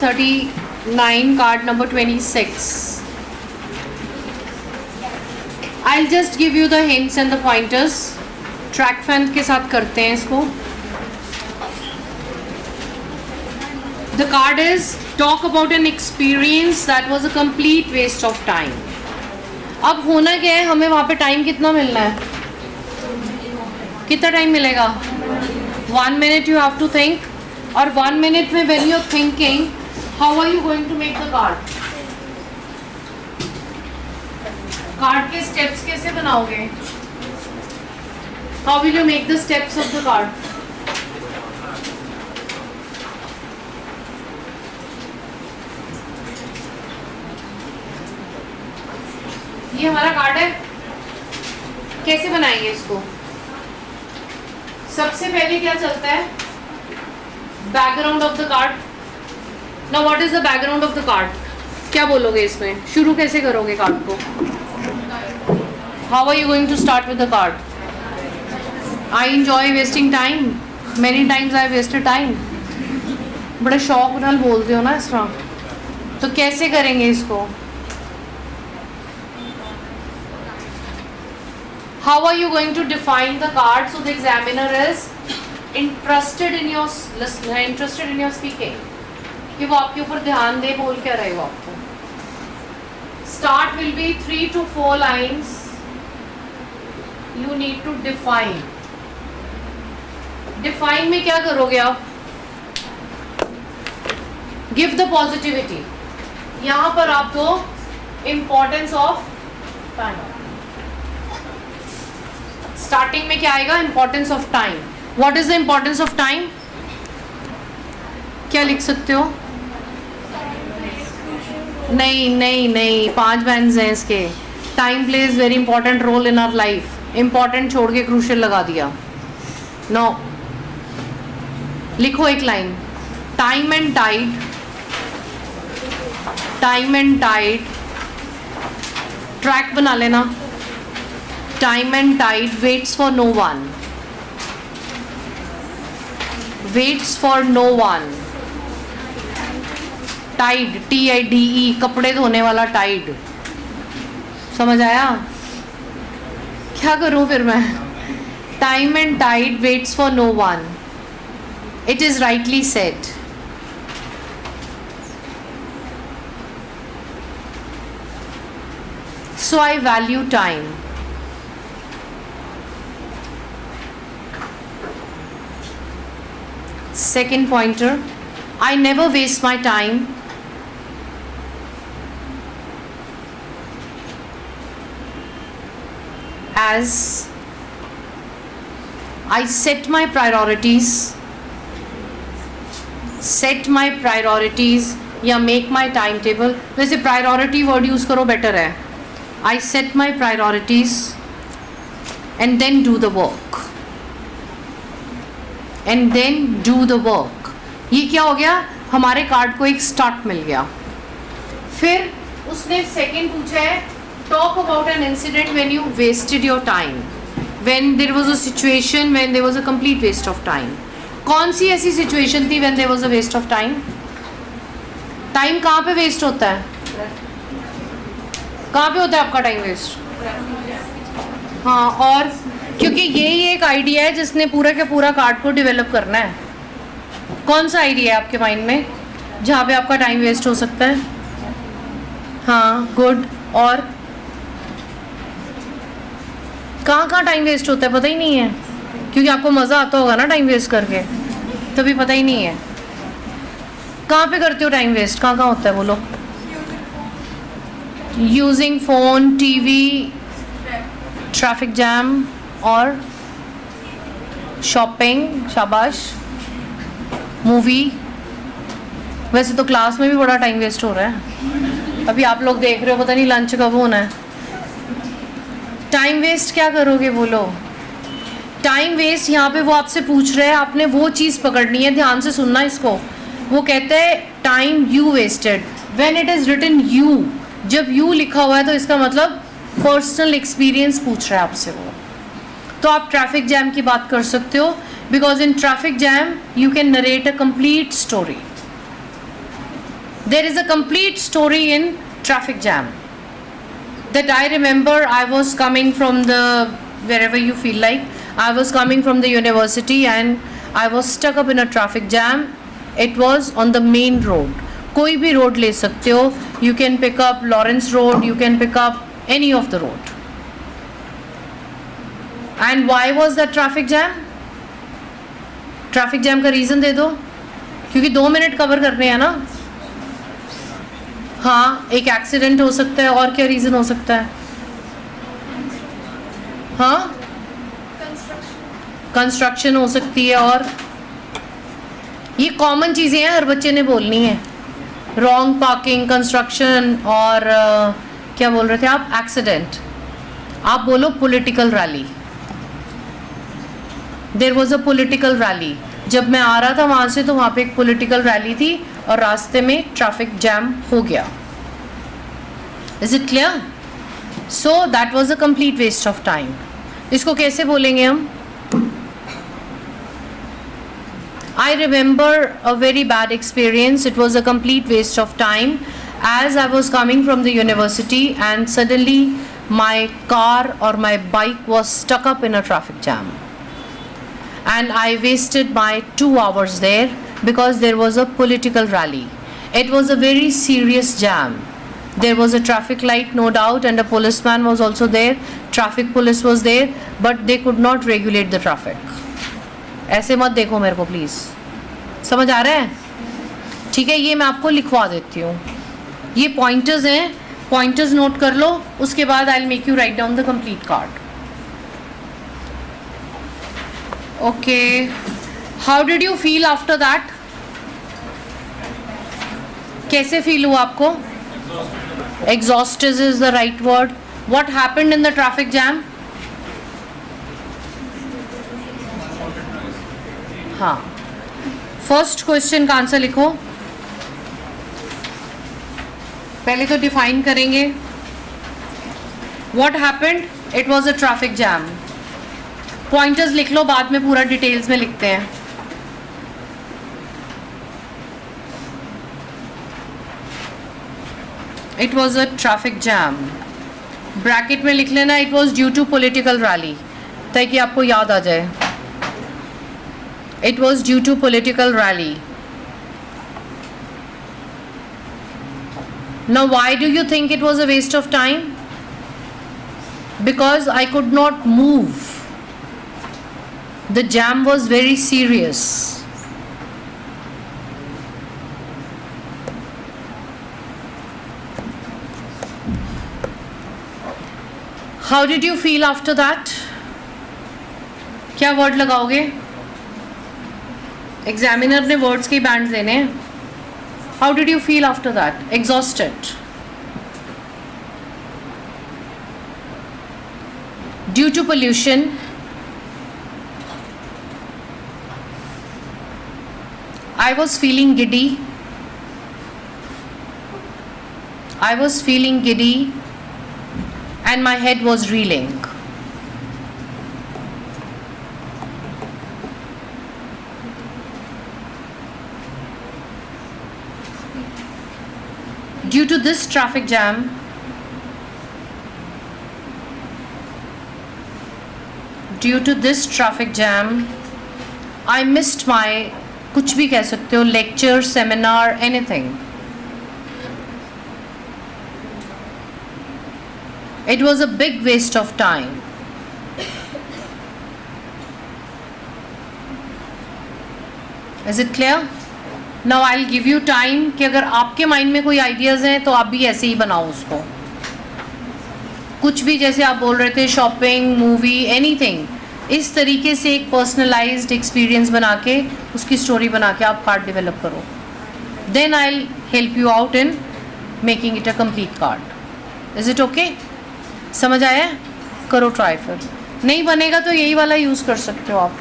39 card number 26. I'll just give you the hints and the pointers. Track fan के साथ करते हैं इसको. The card is talk about an experience that was a complete waste of time. अब होना क्या है, हमें वहाँ पे टाइम कितना मिलना है, कितना टाइम मिलेगा? 1 minute you have to think. और 1 minute में when you're thinking, how are you going to make the card? Card के स्टेप्स कैसे बनाओगे? How will you make the steps of the card? ये हमारा कार्ड है, कैसे बनाएंगे इसको? सबसे पहले क्या चलता है? Background of the card. Now what is the background of the card? क्या बोलोगे इसमें? शुरू कैसे करोगे कार्ड को? How are you going to start with the card? I enjoy wasting time. Many times I wasted time. बड़े शौक नाल बोलते हो ना इस तरह. तो कैसे करेंगे इसको? How are you going to define the card so the examiner is interested in your speaking? कि वो आपके ऊपर ध्यान दे, बोल क्या रहे हो आपको. Start will be 3 to 4 lines. You need to define. Define में क्या करोगे आप? Give the positivity. यहाँ पर आप दो importance of time. स्टार्टिंग में क्या आएगा? Importance of time. What is the importance of time? क्या लिख सकते हो? नहीं 5 बैंड्स हैं इसके. Time plays very important role in our life. Important छोड़ के क्रूशियल लगा दिया. नो, लिखो एक लाइन. Time and tide. Time and tide. Track बना लेना. Time and tide waits for no one. Waits for no one. Tide, TIDE, कपड़े धोने वाला टाइड. समझ आया? क्या करूं फिर मैं? Time and tide waits for no one. It is rightly said. So I value time. Second pointer, I never waste my time. As I set my priorities. Set my priorities या make my timetable. वैसे priority word use करो, better है. I set my priorities and then do the work. And then do the work. ये क्या हो गया? हमारे card को एक स्टार्ट मिल गया. फिर उसने सेकंड पूछा है, talk about an incident when you wasted your time, when there was a situation when there was a complete waste of time. कौन सी ऐसी सिचुएशन थी when there was a waste of time? Time कहाँ पे waste होता है? कहाँ पे होता है आपका टाइम वेस्ट? हाँ, और क्योंकि यही एक आइडिया है जिसने पूरा के पूरा कार्ड को डेवलप करना है. कौन सा आइडिया है आपके माइंड में जहाँ पे आपका टाइम वेस्ट हो सकता है? हाँ, गुड. और कहाँ टाइम वेस्ट होता है पता ही नहीं है, क्योंकि आपको मज़ा आता होगा ना टाइम वेस्ट करके, तभी पता ही नहीं है. कहाँ पे करते हो टाइम वेस्ट? कहाँ होता है बोलो? Using phone, TV, traffic jam और शॉपिंग. शाबाश. मूवी. वैसे तो क्लास में भी बड़ा टाइम वेस्ट हो रहा है. अभी आप लोग देख रहे हो, पता नहीं लंच कब होना है. टाइम वेस्ट क्या करोगे बोलो? टाइम वेस्ट यहाँ पे वो आपसे पूछ रहे हैं, आपने वो चीज़ पकड़नी है. ध्यान से सुनना इसको. वो कहते हैं time you wasted. When it is written you, जब यू लिखा हुआ है तो इसका मतलब पर्सनल एक्सपीरियंस पूछ रहा है आपसे वो. तो आप ट्रैफिक जैम की बात कर सकते हो, because in traffic jam you can narrate a complete story. There is a complete story in traffic jam that I remember. I was coming from the wherever you feel like. I was coming from the university and I was stuck up in a traffic jam. It was on the main road. कोई भी road ले सकते हो. You can pick up Lawrence Road. You can pick up any of the road. And why was that traffic jam? Traffic jam का reason दे दो. क्योंकि 2 minute cover करने हैं ना. हाँ, एक एक्सीडेंट हो सकता है. और क्या रीज़न हो सकता है? हाँ, कंस्ट्रक्शन हो सकती है. और ये कॉमन चीज़ें हैं, हर बच्चे ने बोलनी है. रॉन्ग पार्किंग, कंस्ट्रक्शन और क्या बोल रहे थे आप? एक्सीडेंट. आप बोलो political rally. There was a political rally. जब मैं आ रहा था वहाँ से तो वहाँ पे एक पॉलिटिकल रैली थी और रास्ते में ट्रैफिक जैम हो गया. Is it clear? So that was a complete waste of time. इसको कैसे बोलेंगे हम? I remember a very bad experience. It was a complete waste of time as I was coming from the university and suddenly my car or my bike was stuck up in a traffic jam. And I wasted my 2 hours there because there was a political rally. It was a very serious jam. There was a traffic light, no doubt, and a policeman was also there. Traffic police was there, but they could not regulate the traffic. ऐसे मत देखो मेरे को please. समझ आ रहा है? ठीक है, ये मैं आपको लिखवा देती हूँ. ये पॉइंटर्स हैं, पॉइंटर्स नोट कर लो. उसके बाद I will make you write down the complete card. Okay, how did you feel after that? कैसे फील हुआ आपको? Exhausted is the right word. What happened in the traffic jam? हाँ, first question का answer लिखो. पहले तो define करेंगे. What happened? It was a traffic jam. Pointers लिख लो, बाद में पूरा डिटेल्स में लिखते हैं. It was a traffic jam. Bracket में लिख लेना it was due to political rally, ताकि आपको याद आ जाए. It was due to political rally. Now, why do you think it was a waste of time? Because I could not move. The jam was very serious. How did you feel after that? क्या word लगाओगे? Examiner ने words के band देने हैं. How did you feel after that? Exhausted. Due to pollution. I was feeling giddy. I was feeling giddy and my head was reeling. Due to this traffic jam, I missed my, कुछ भी कह सकते हो, lecture, seminar, anything. It was a big waste of time. Is it clear? Now I will give you time कि अगर आपके mind में कोई आइडियाज़ हैं तो आप भी ऐसे ही बनाओ उसको. कुछ भी, जैसे आप बोल रहे थे शॉपिंग, मूवी, एनीथिंग, इस तरीके से एक पर्सनलाइज्ड एक्सपीरियंस बना के उसकी स्टोरी बना के आप कार्ड डेवलप करो. Then I will help you out in making it a complete card. Is it okay? समझ आया? करो ट्राई. फिर नहीं बनेगा तो यही वाला यूज़ कर सकते हो आप.